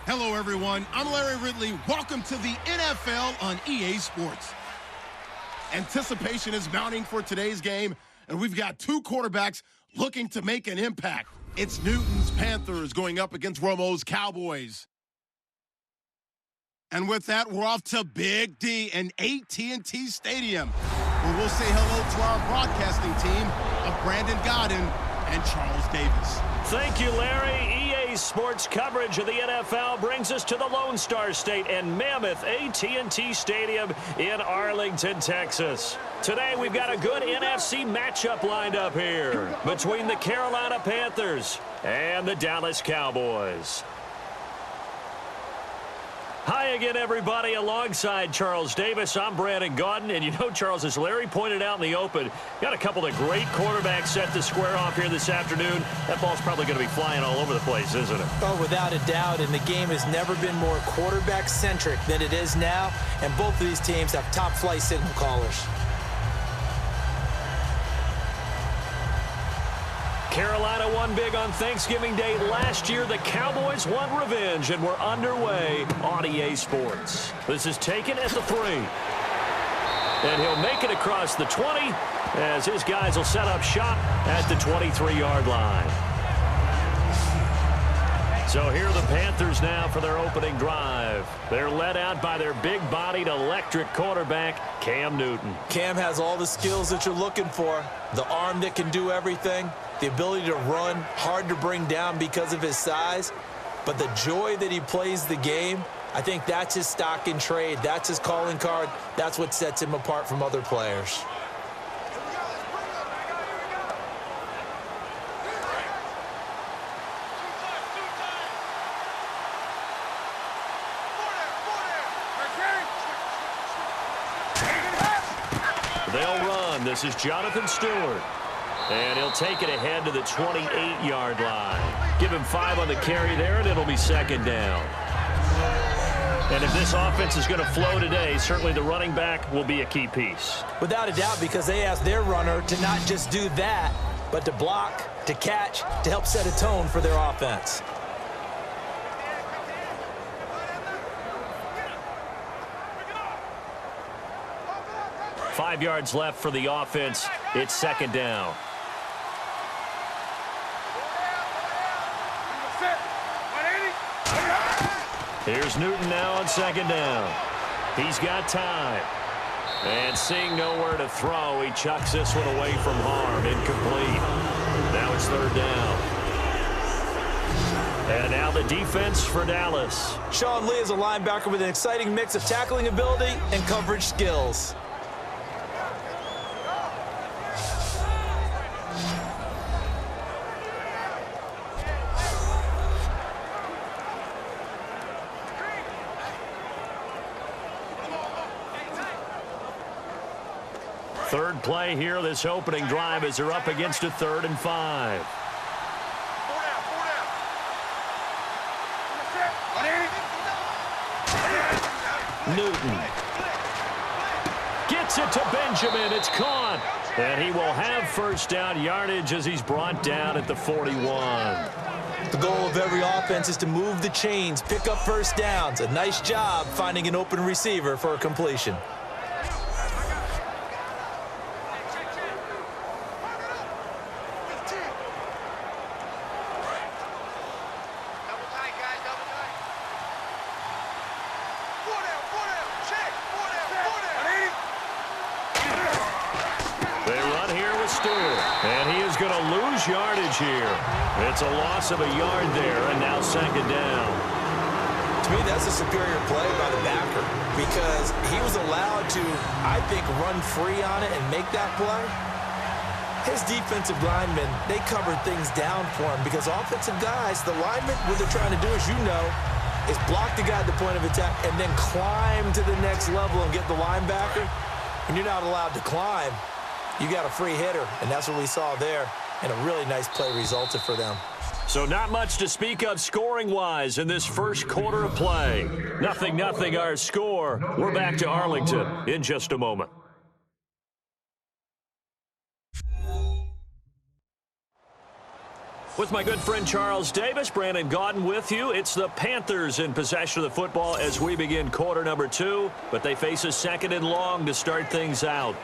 Hello, everyone. I'm Larry Ridley. Welcome to the NFL on EA Sports. Anticipation is mounting for today's game, and we've got two quarterbacks looking to make an impact. It's Newton's Panthers going up against Romo's Cowboys. And with that, we're off to Big D and AT&T Stadium, where we'll say hello to our broadcasting team of Brandon Godden and Charles Davis. Thank you, Larry. EA Sports coverage of the NFL brings us to the Lone Star State and mammoth AT&T Stadium in Arlington, Texas. Today, we've got a good NFC matchup lined up here between the Carolina Panthers and the Dallas Cowboys. Hi again, everybody. Alongside Charles Davis, I'm Brandon Godden. And you know, Charles, as Larry pointed out in the open, got a couple of great quarterbacks set to square off here this afternoon. That ball's probably going to be flying all over the place, isn't it? Oh, without a doubt. And the game has never been more quarterback-centric than it is now. And both of these teams have top-flight signal callers. Carolina won big on Thanksgiving Day last year. The Cowboys won revenge, and we're underway on EA Sports. This is taken at the 3. And he'll make it across the 20 as his guys will set up shop at the 23-yard line. So here are the Panthers now for their opening drive. They're led out by their big-bodied electric quarterback, Cam Newton. Cam has all the skills that you're looking for. The arm that can do everything. The ability to run, hard to bring down because of his size. But the joy that he plays the game, I think that's his stock in trade. That's his calling card. That's what sets him apart from other players. They'll run. This is Jonathan Stewart. And he'll take it ahead to the 28-yard line. Give him 5 on the carry there, and it'll be second down. And if this offense is going to flow today, certainly the running back will be a key piece. Without a doubt, because they ask their runner to not just do that, but to block, to catch, to help set a tone for their offense. Five yards left for the offense. It's second down. Here's Newton now on second down. He's got time. And seeing nowhere to throw, he chucks this one away from harm. Incomplete. Now it's third down. And now the defense for Dallas. Sean Lee is a linebacker with an exciting mix of tackling ability and coverage skills. Third play here, this opening drive, as they're up against a 3rd and 5. Newton gets it to Benjamin. It's caught. And he will have first down yardage as he's brought down at the 41. The goal of every offense is to move the chains, pick up first downs. A nice job finding an open receiver for a completion. And he is going to lose yardage here. It's a loss of a yard there, and now second down. To me, that's a superior play by the backer because he was allowed to, I think, run free on it and make that play. His defensive linemen, they covered things down for him because offensive guys, the linemen, what they're trying to do, as you know, is block the guy at the point of attack and then climb to the next level and get the linebacker. When you're not allowed to climb, you got a free hitter, and that's what we saw there, and a really nice play resulted for them. So not much to speak of scoring-wise in this first quarter of play. 0-0 our score. We're back to Arlington in just a moment. With my good friend Charles Davis, Brandon Gaudin with you. It's the Panthers in possession of the football as we begin quarter number 2, but they face a 2nd and long to start things out.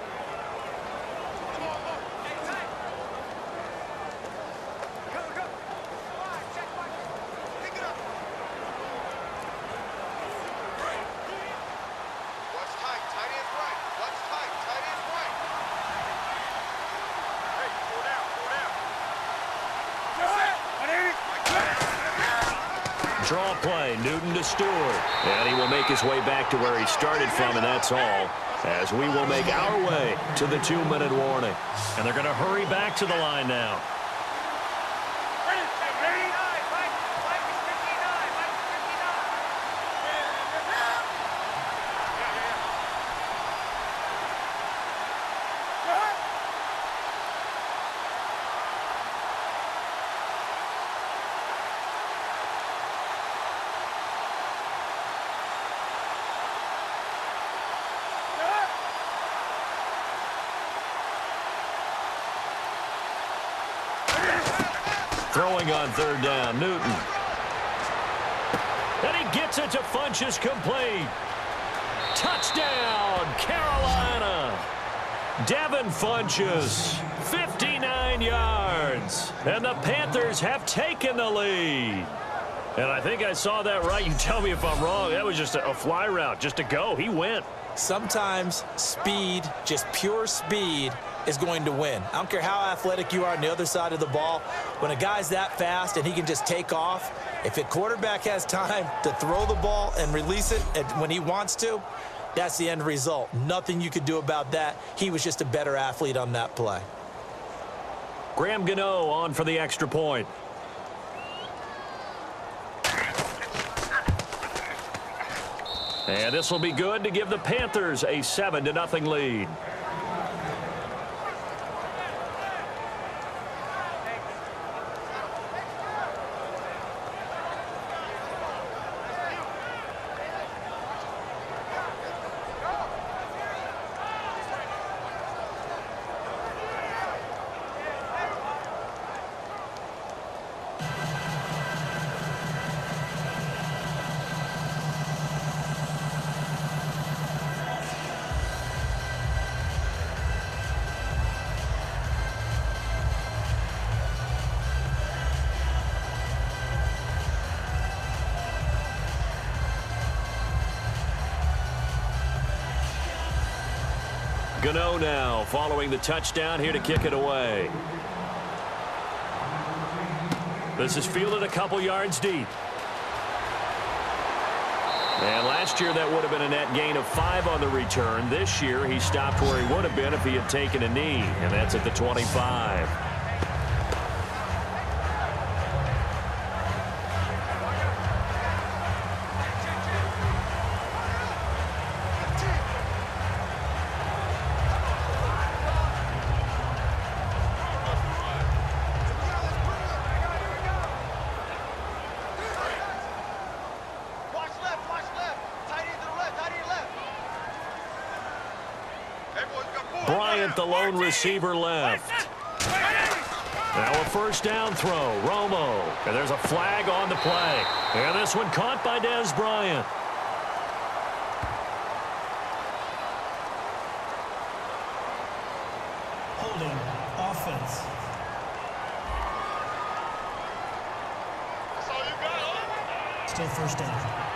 Draw play, Newton to Stewart. And he will make his way back to where he started from, and that's all. As we will make our way to the 2-minute warning. And they're going to hurry back to the line now. Throwing on 3rd down, Newton. And he gets it to Funchess, complete. Touchdown, Carolina. Devin Funchess, 59 yards. And the Panthers have taken the lead. And I think I saw that right. You tell me if I'm wrong. That was just a fly route, just to go. He went. Sometimes speed, just pure speed, is going to win. I don't care how athletic you are on the other side of the ball. When a guy's that fast and he can just take off, if a quarterback has time to throw the ball and release it when he wants to, that's the end result. Nothing you could do about that. He was just a better athlete on that play. Graham Gano on for the extra point. And this will be good to give the Panthers a 7-0 lead. Gano now following the touchdown here to kick it away. This is fielded a couple yards deep. And last year that would have been a net gain of 5 on the return. This year he stopped where he would have been if he had taken a knee, and that's at the 25. Bryant, the lone receiver, left. Now a 1st down throw, Romo. And there's a flag on the play. And this one caught by Dez Bryant. Holding offense. That's all you got, huh? Still 1st down.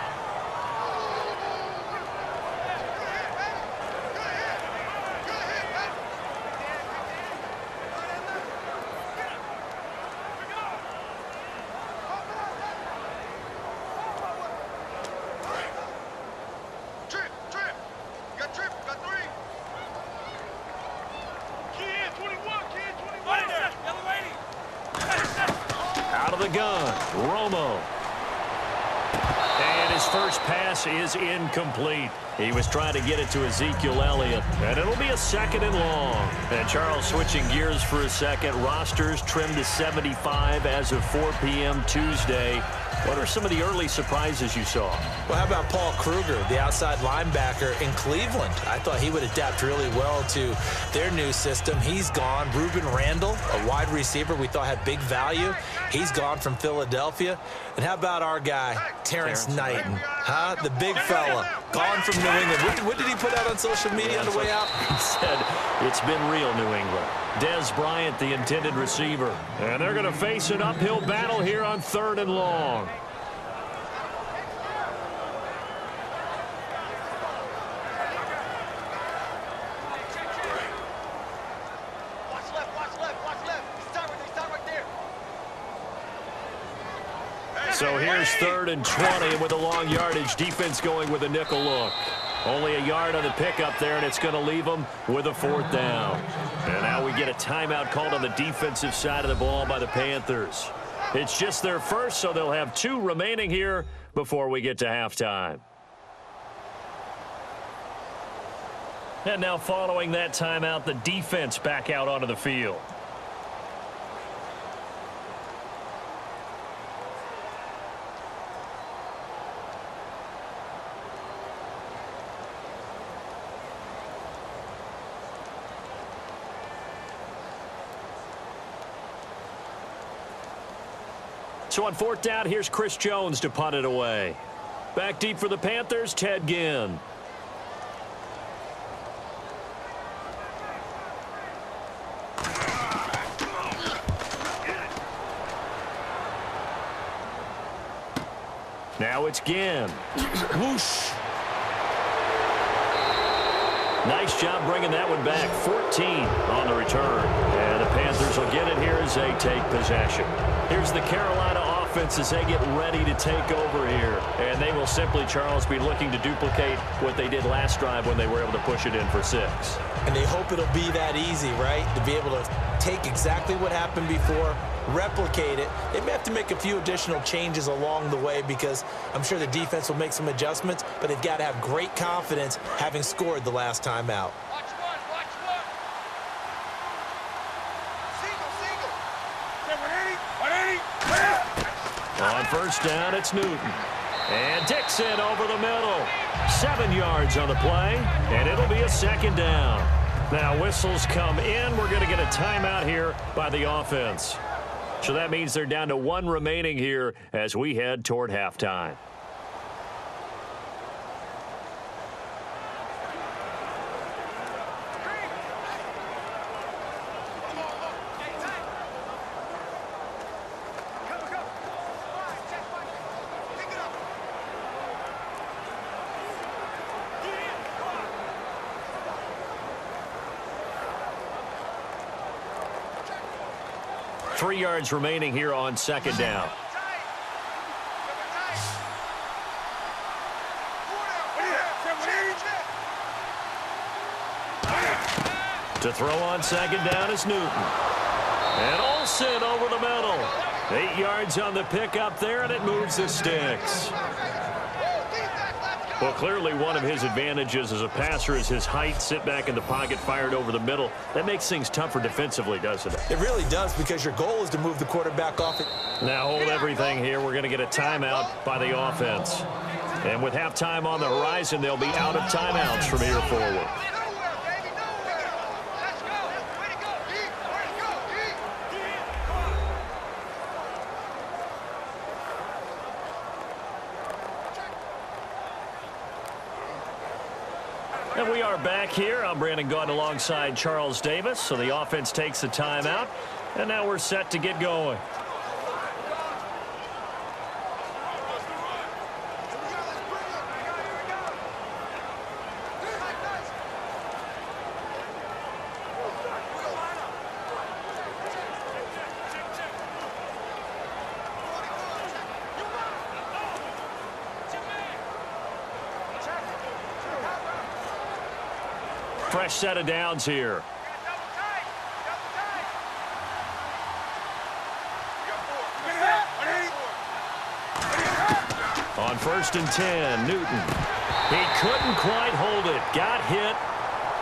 first pass is incomplete. He was trying to get it to Ezekiel Elliott, and it'll be a 2nd and long. And Charles, switching gears for a second, rosters trimmed to 75 as of 4 p.m. Tuesday. What are some of the early surprises you saw? Well, how about Paul Kruger, the outside linebacker in Cleveland? I thought he would adapt really well to their new system. He's gone. Ruben Randall, a wide receiver we thought had big value. He's gone from Philadelphia. And how about our guy, Terrence Knighton? Huh? The big fella, gone from New England. What did he put out on social media on the way out? He said, it's been real, New England. Dez Bryant, the intended receiver. And they're going to face an uphill battle here on 3rd and long. So here's 3rd and 20, and with a long yardage, defense going with a nickel look. Only a yard on the pickup there, and it's going to leave them with a 4th down. And now we get a timeout called on the defensive side of the ball by the Panthers. It's just their first, so they'll have 2 remaining here before we get to halftime. And now following that timeout, the defense back out onto the field. So on 4th down, here's Chris Jones to punt it away. Back deep for the Panthers, Ted Ginn. Now it's Ginn. Whoosh. Nice job bringing that one back. 14 on the return. And the Panthers will get it here as they take possession. Here's the Carolina offense as they get ready to take over here. And they will simply, Charles, be looking to duplicate what they did last drive when they were able to push it in for 6. And they hope it'll be that easy, right? To be able to take exactly what happened before, replicate it. They may have to make a few additional changes along the way because I'm sure the defense will make some adjustments, but they've got to have great confidence having scored the last time out. On 1st down, it's Newton. And Dixon over the middle. 7 yards on the play, and it'll be a 2nd down. Now whistles come in. We're going to get a timeout here by the offense. So that means they're down to 1 remaining here as we head toward halftime. Three yards remaining here on 2nd down. To throw on 2nd down is Newton. And Olsen over the middle. 8 yards on the pickup there, and it moves the sticks. Well, clearly one of his advantages as a passer is his height, sit back in the pocket, fired over the middle. That makes things tougher defensively, doesn't it? It really does, because your goal is to move the quarterback off it. Now hold everything here. We're going to get a timeout by the offense. And with halftime on the horizon, they'll be out of timeouts from here forward. And we are back here. I'm Brandon Gaudin alongside Charles Davis. So the offense takes a timeout. And now we're set to get going. Fresh set of downs here. On 1st and 10, Newton. He couldn't quite hold it. Got hit.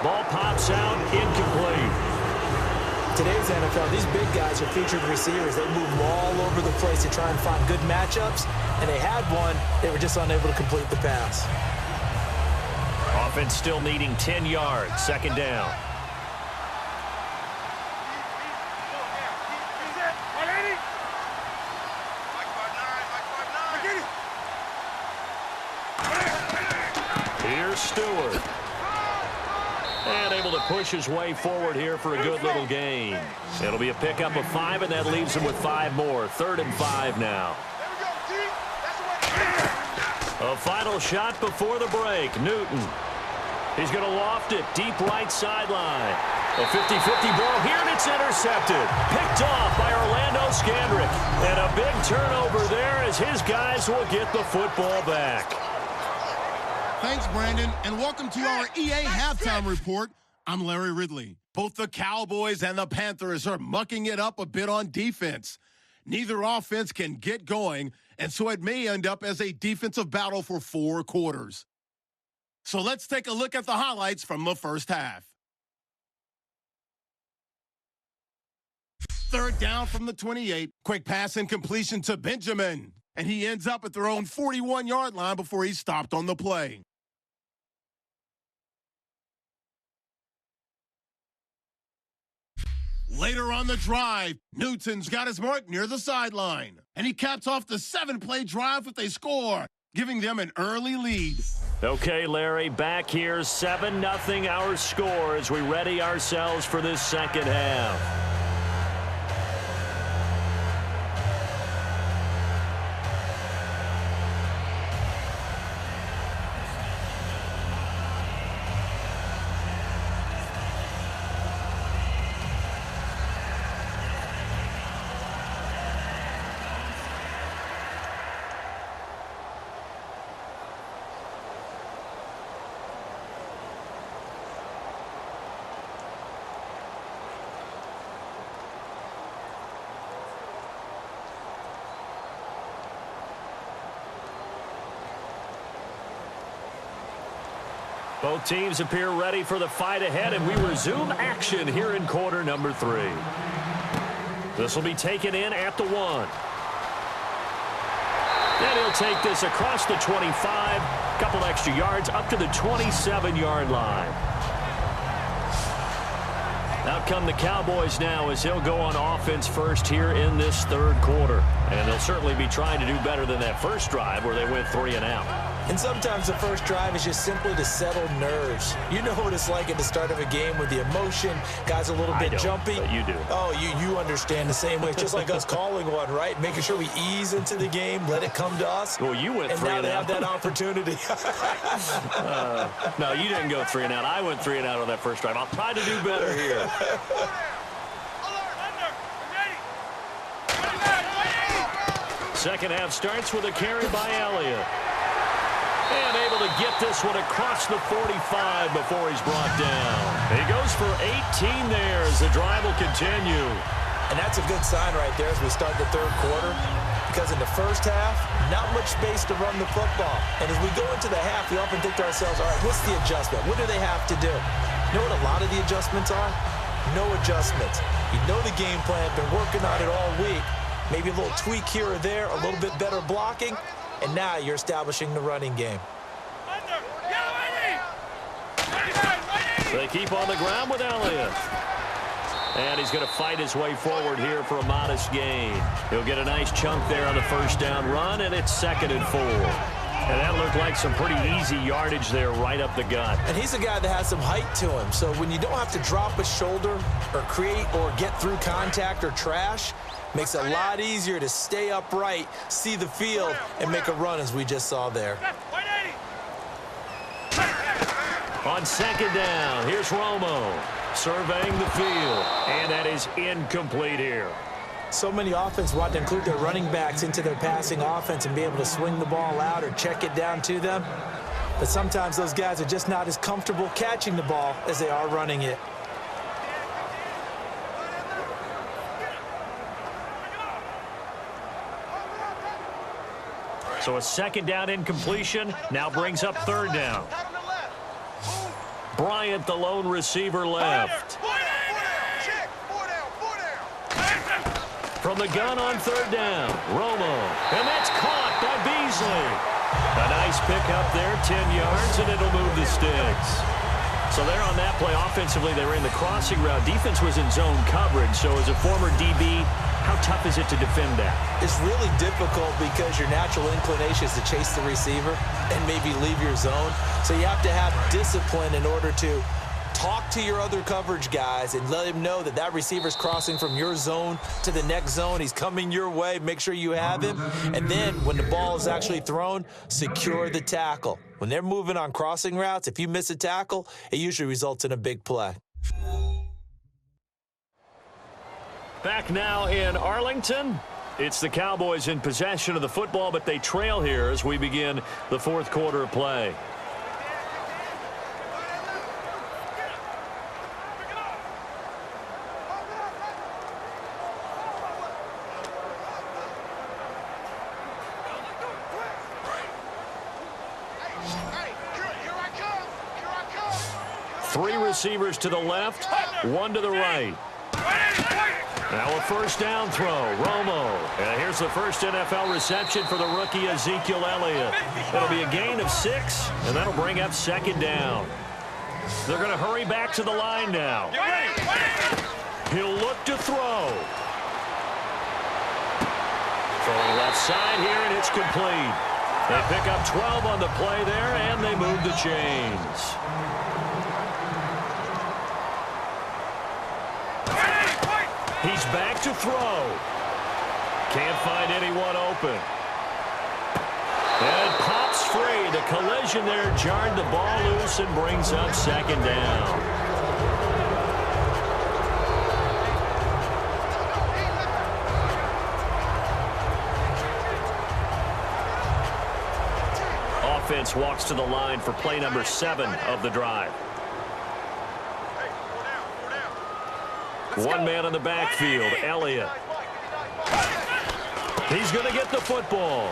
Ball pops out, incomplete. Today's NFL, these big guys are featured receivers. They move them all over the place to try and find good matchups, and they had one. They were just unable to complete the pass. Offense still needing 10 yards. 2nd down. Here's Stewart. And able to push his way forward here for a good little gain. It'll be a pickup of 5, and that leaves him with 5 more. 3rd and 5 now. A final shot before the break. Newton. He's going to loft it deep right sideline. A 50-50 ball here, and it's intercepted. Picked off by Orlando Scandrick. And a big turnover there as his guys will get the football back. Thanks, Brandon, and welcome to our EA Halftime Report. I'm Larry Ridley. Both the Cowboys and the Panthers are mucking it up a bit on defense. Neither offense can get going, and so it may end up as a defensive battle for 4 quarters. So let's take a look at the highlights from the first half. 3rd down from the 28. Quick pass and completion to Benjamin. And he ends up at their own 41-yard line before he's stopped on the play. Later on the drive, Newton's got his mark near the sideline. And he caps off the 7-play drive with a score, giving them an early lead. Okay, Larry, back here, 7-0 our score as we ready ourselves for this second half. Both teams appear ready for the fight ahead, and we resume action here in quarter number 3. This will be taken in at the 1. And he'll take this across the 25, couple extra yards up to the 27-yard line. Out come the Cowboys now as he'll go on offense first here in this 3rd quarter. And they'll certainly be trying to do better than that first drive where they went 3 and out. And sometimes the first drive is just simply to settle nerves. You know what it's like at the start of a game with the emotion. Guys a little bit jumpy. But you do. Oh, you understand the same way. It's just like us calling one, right? Making sure we ease into the game, let it come to us. Well, you went 3 and out. And now they have that opportunity. No, you didn't go 3 and out. I went 3 and out on that first drive. I'll try to do better here. Second half starts with a carry by Elliott. And able to get this one across the 45 before he's brought down. He goes for 18 there as the drive will continue. And that's a good sign right there as we start the 3rd quarter. Because in the first half, not much space to run the football. And as we go into the half, we often think to ourselves, all right, what's the adjustment? What do they have to do? You know what a lot of the adjustments are? No adjustments. You know the game plan, been working on it all week. Maybe a little tweak here or there, a little bit better blocking, and now you're establishing the running game. They keep on the ground with Elliott. And he's going to fight his way forward here for a modest gain. He'll get a nice chunk there on the first down run, and it's 2nd and 4. And that looked like some pretty easy yardage there right up the gut. And he's a guy that has some height to him, so when you don't have to drop a shoulder or create or get through contact or trash, makes it a lot easier to stay upright, see the field, and make a run as we just saw there. On 2nd down, here's Romo surveying the field, and that is incomplete here. So many offense want to include their running backs into their passing offense and be able to swing the ball out or check it down to them. But sometimes those guys are just not as comfortable catching the ball as they are running it. So a second down incompletion now brings up third down. Bryant, the lone receiver, left. From the gun on third down, Romo. And that's caught by Beasley. A nice pickup there, 10 yards, and it'll move the sticks. So there on that play, offensively, they were in the crossing route. Defense was in zone coverage. So as a former DB, how tough is it to defend that? It's really difficult because your natural inclination is to chase the receiver and maybe leave your zone. So you have to have discipline in order to talk to your other coverage guys and let him know that that receiver's crossing from your zone to the next zone. He's coming your way. Make sure you have him. And then when the ball is actually thrown, secure the tackle. When they're moving on crossing routes, if you miss a tackle, it usually results in a big play. Back now in Arlington. It's the Cowboys in possession of the football, but they trail here as we begin the fourth quarter of play. Three receivers to the left, one to the right. Now a first down throw, Romo. And here's the first NFL reception for the rookie Ezekiel Elliott. It'll be a gain of 6, and that'll bring up second down. They're going to hurry back to the line now. He'll look to throw. Throwing left side here, and it's complete. They pick up 12 on the play there, and they move the chains. He's back to throw. Can't find anyone open. And pops free. The collision there jarred the ball loose and brings up second down. Offense walks to the line for play number 7 of the drive. One man on the backfield, Elliott. He's going to get the football.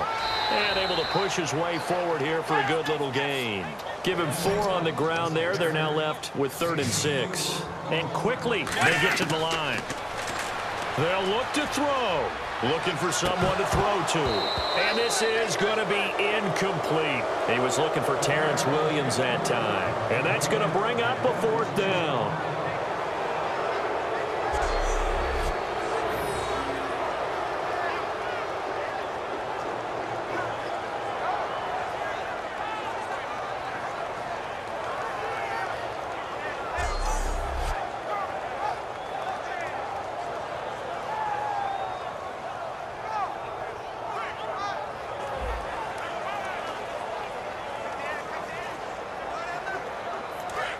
And able to push his way forward here for a good little gain. Give him 4 on the ground there. They're now left with 3rd and 6. And quickly, they get to the line. They'll look to throw. Looking for someone to throw to. And this is going to be incomplete. He was looking for Terrence Williams that time. And that's going to bring up a 4th down.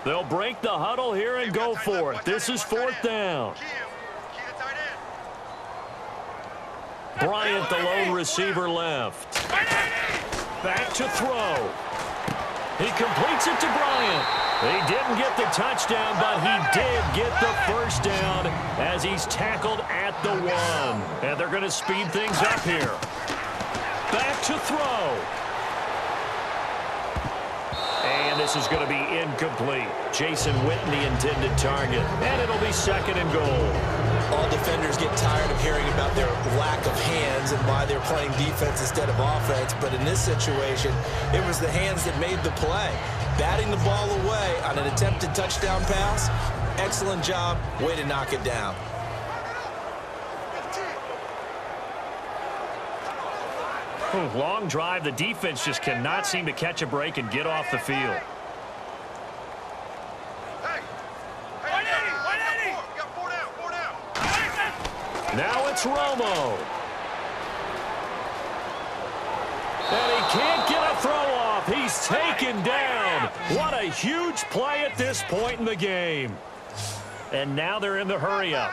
They'll break the huddle here and go for it. This is 4th down. Bryant, the lone receiver, left. Back to throw. He completes it to Bryant. He didn't get the touchdown, but he did get the first down as he's tackled at the 1. And they're going to speed things up here. Back to throw. And this is going to be incomplete. Jason Witten, the intended target. And it'll be 2nd and goal. All defenders get tired of hearing about their lack of hands and why they're playing defense instead of offense. But in this situation, it was the hands that made the play. Batting the ball away on an attempted touchdown pass. Excellent job. Way to knock it down. Long drive. The defense just cannot seem to catch a break and get off the field. Now it's Romo. And he can't get a throw off. He's taken down. What a huge play at this point in the game. And now they're in the hurry-up.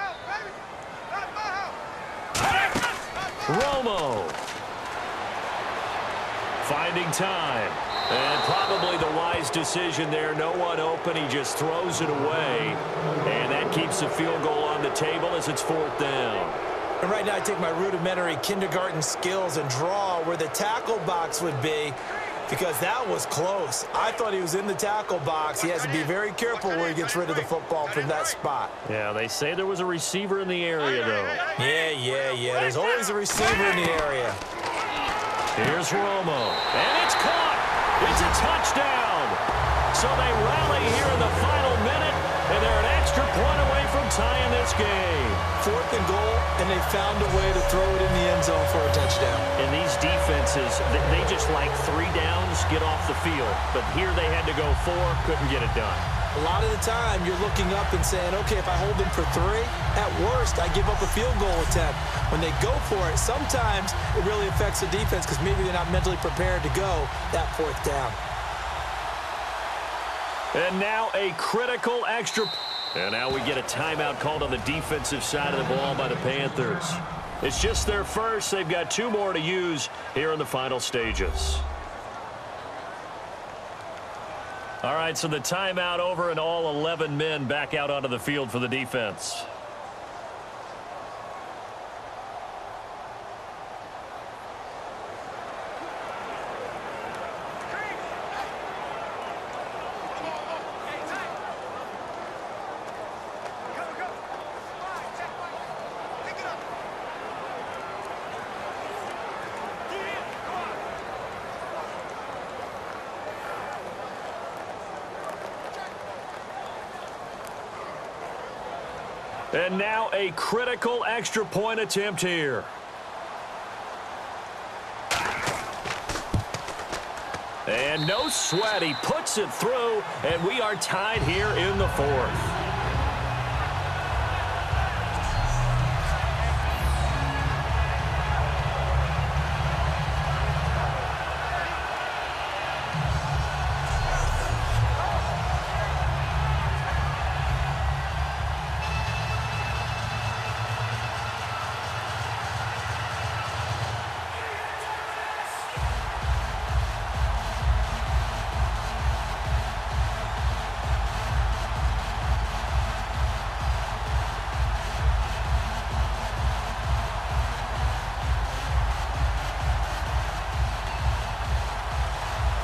Romo. Finding time. And probably the wise decision there. No one open. He just throws it away. And that keeps the field goal on the table as it's 4th down. And right now I take my rudimentary kindergarten skills and draw where the tackle box would be, because that was close. I thought he was in the tackle box. He has to be very careful where he gets rid of the football from that spot. Yeah, they say there was a receiver in the area, though. Yeah. There's always a receiver in the area. Here's Romo, and it's caught. It's a touchdown. So they rally here in the final minute, and they're an extra point away from tying this game. 4th and goal, and they found a way to throw it in the end zone for a touchdown. And these defenses, they just like 3 downs, get off the field. But here they had to go 4, couldn't get it done. A lot of the time, you're looking up and saying, okay, if I hold them for 3, at worst, I give up a field goal attempt. When they go for it, sometimes it really affects the defense because maybe they're not mentally prepared to go that 4th down. And now a critical extra. And now we get a timeout called on the defensive side of the ball by the Panthers. It's just their first. They've got 2 more to use here in the final stages. All right, so the timeout over and all 11 men back out onto the field for the defense. And now a critical extra point attempt here. And no sweat, he puts it through, and we are tied here in the 4th.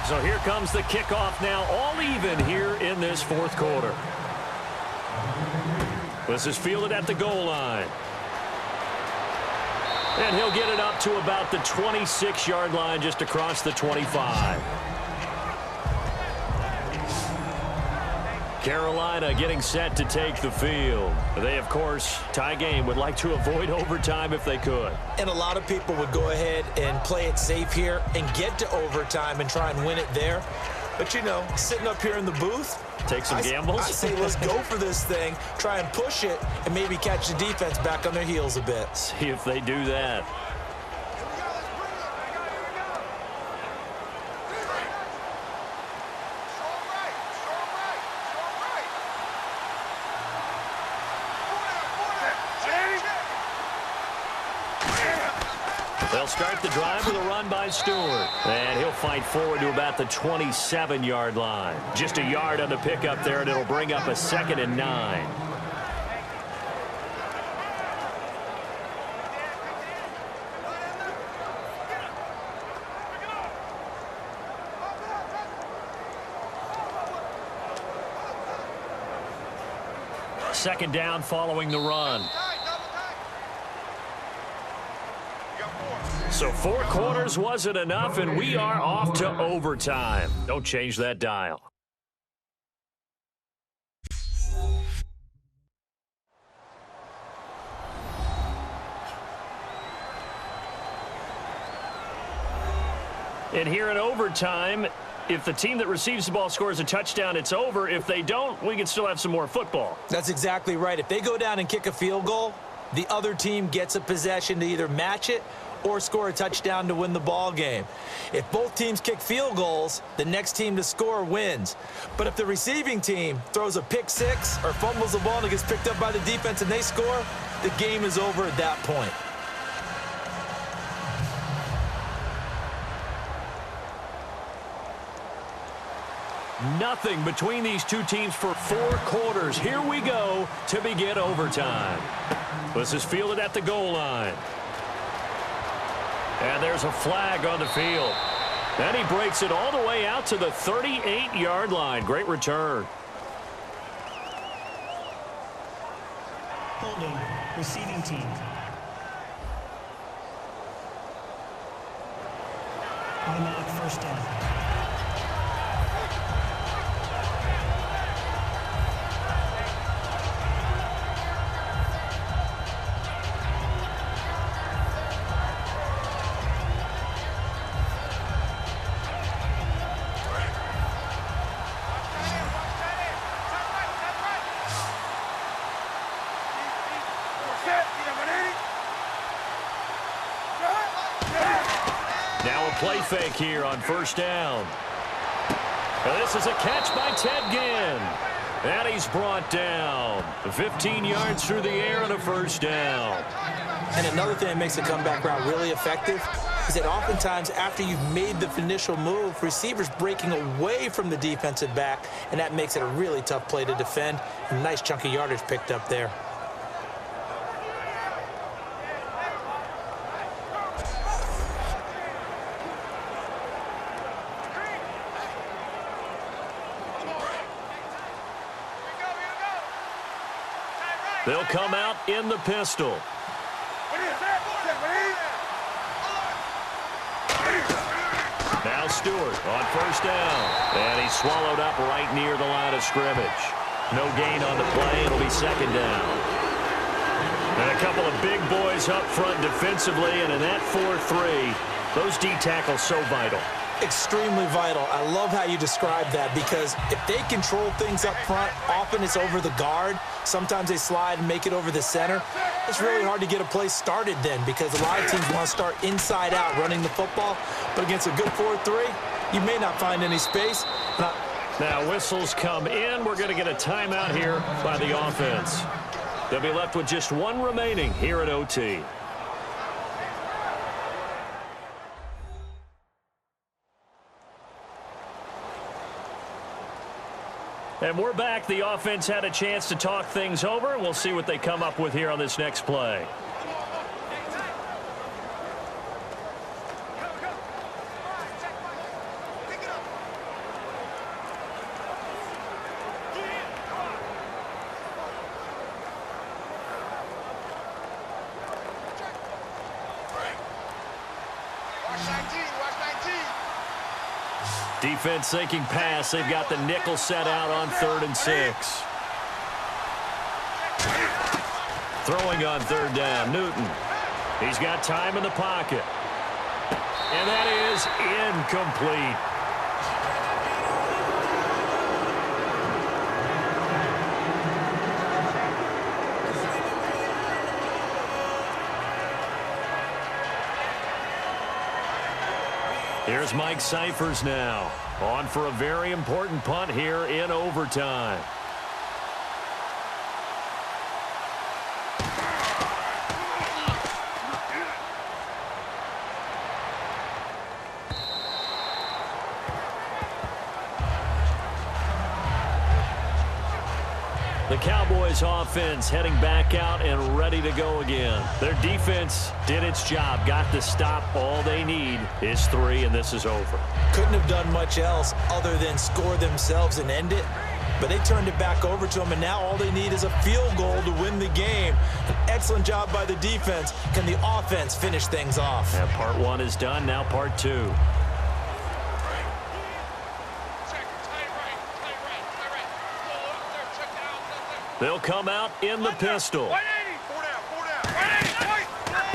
So here comes the kickoff now, all even here in this 4th quarter. This is fielded at the goal line. And he'll get it up to about the 26-yard line, just across the 25. Carolina getting set to take the field. They, of course, tie game, would like to avoid overtime if they could. And a lot of people would go ahead and play it safe here and get to overtime and try and win it there. But, you know, sitting up here in the booth, take some gambles. I say let's go for this thing, try and push it, and maybe catch the defense back on their heels a bit. See if they do that. They'll start the drive with a run by Stewart. And he'll fight forward to about the 27-yard line. Just a yard on the pickup there, and it'll bring up a 2nd and 9. Second down following the run. So 4 quarters wasn't enough, and we are off to overtime. Don't change that dial. And here in overtime, if the team that receives the ball scores a touchdown, it's over. If they don't, we can still have some more football. That's exactly right. If they go down and kick a field goal, the other team gets a possession to either match it or score a touchdown to win the ball game. If both teams kick field goals, the next team to score wins. But if the receiving team throws a pick 6 or fumbles the ball and it gets picked up by the defense and they score, the game is over at that point. Nothing between these two teams for 4 quarters. Here we go to begin overtime. This is fielded at the goal line. And there's a flag on the field. And he breaks it all the way out to the 38-yard line. Great return. Holding, receiving team. Automatic first down. Now a play fake here on first down. And this is a catch by Ted Ginn. And he's brought down. 15 yards through the air and a first down. And another thing that makes a comeback route really effective is that oftentimes after you've made the initial move, receivers breaking away from the defensive back, and that makes it a really tough play to defend. A nice chunk of yardage picked up there. They'll come out in the pistol. Now Stewart on first down. And he's swallowed up right near the line of scrimmage. No gain on the play. It'll be second down. And a couple of big boys up front defensively. And in that 4-3, those D tackles so vital. Extremely vital. I love how you describe that, because if they control things up front, often it's over the guard. Sometimes they slide and make it over the center. It's really hard to get a play started then, because a lot of teams want to start inside out running the football. But against a good 4-3, you may not find any space. Now whistles come in. We're going to get a timeout here by the offense. They'll be left with just one remaining here at OT. And we're back. The offense had a chance to talk things over. We'll see what they come up with here on this next play. Defense sinking pass. They've got the nickel set out on 3rd and 6. Throwing on 3rd down, Newton. He's got time in the pocket. And that is incomplete. Here's Mike Cyphers now, on for a very important punt here in overtime. The Cowboys offense heading back out and ready to go again. Their defense did its job, got the stop. All they need is 3, and this is over. Couldn't have done much else other than score themselves and end it. But they turned it back over to them, and now all they need is a field goal to win the game. An excellent job by the defense. Can the offense finish things off? Yeah, part 1 is done. Now part 2. They'll come out in the pistol.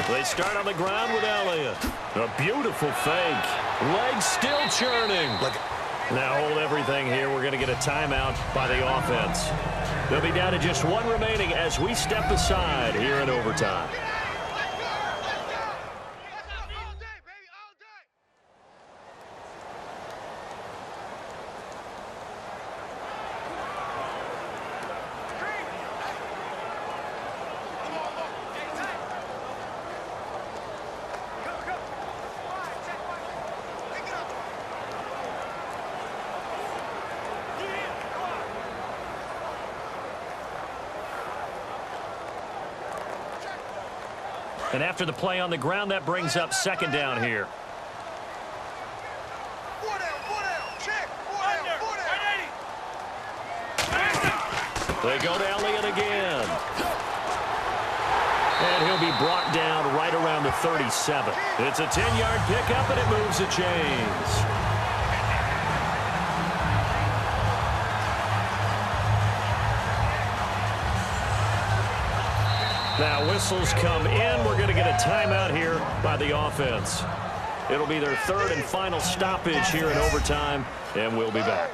They start on the ground with Elliott. A beautiful fake. Legs still churning. Now hold everything here. We're going to get a timeout by the offense. They'll be down to just 1 remaining as we step aside here in overtime. And after the play on the ground, that brings up second down here. They go to Elliott again. And he'll be brought down right around the 37. It's a 10-yard pickup, and it moves the chains. Now whistles come in. We're going to get a timeout here by the offense. It'll be their third and final stoppage here in overtime, and we'll be back.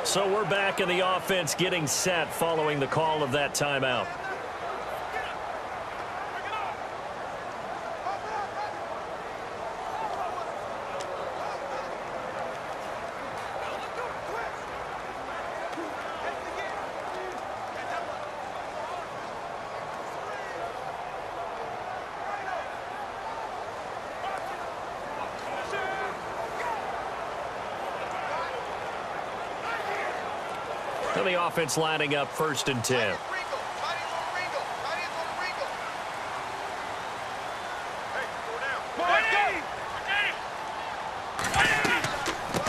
So we're back in the offense getting set following the call of that timeout. And the offense lining up 1st and 10.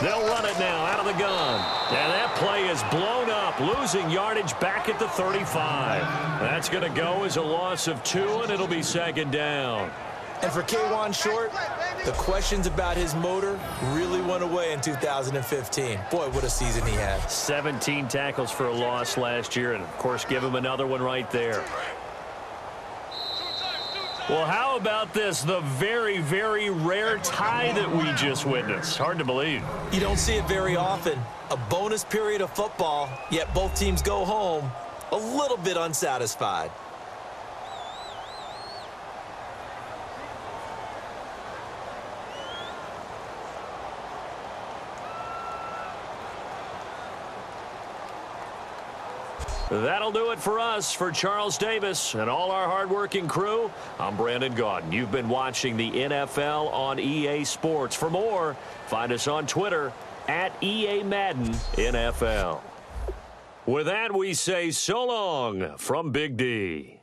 They'll run it now out of the gun. And that play is blown up, losing yardage back at the 35. That's going to go as a loss of 2, and it'll be second down. And for K'Wan Short, the questions about his motor really went away in 2015. Boy, what a season he had. 17 tackles for a loss last year, and, of course, give him another one right there. Well, how about this? The very, very rare tie that we just witnessed. Hard to believe. You don't see it very often. A bonus period of football, yet both teams go home a little bit unsatisfied. That'll do it for us. For Charles Davis and all our hardworking crew, I'm Brandon Gaudin. You've been watching the NFL on EA Sports. For more, find us on Twitter at EA Madden NFL. With that, we say so long from Big D.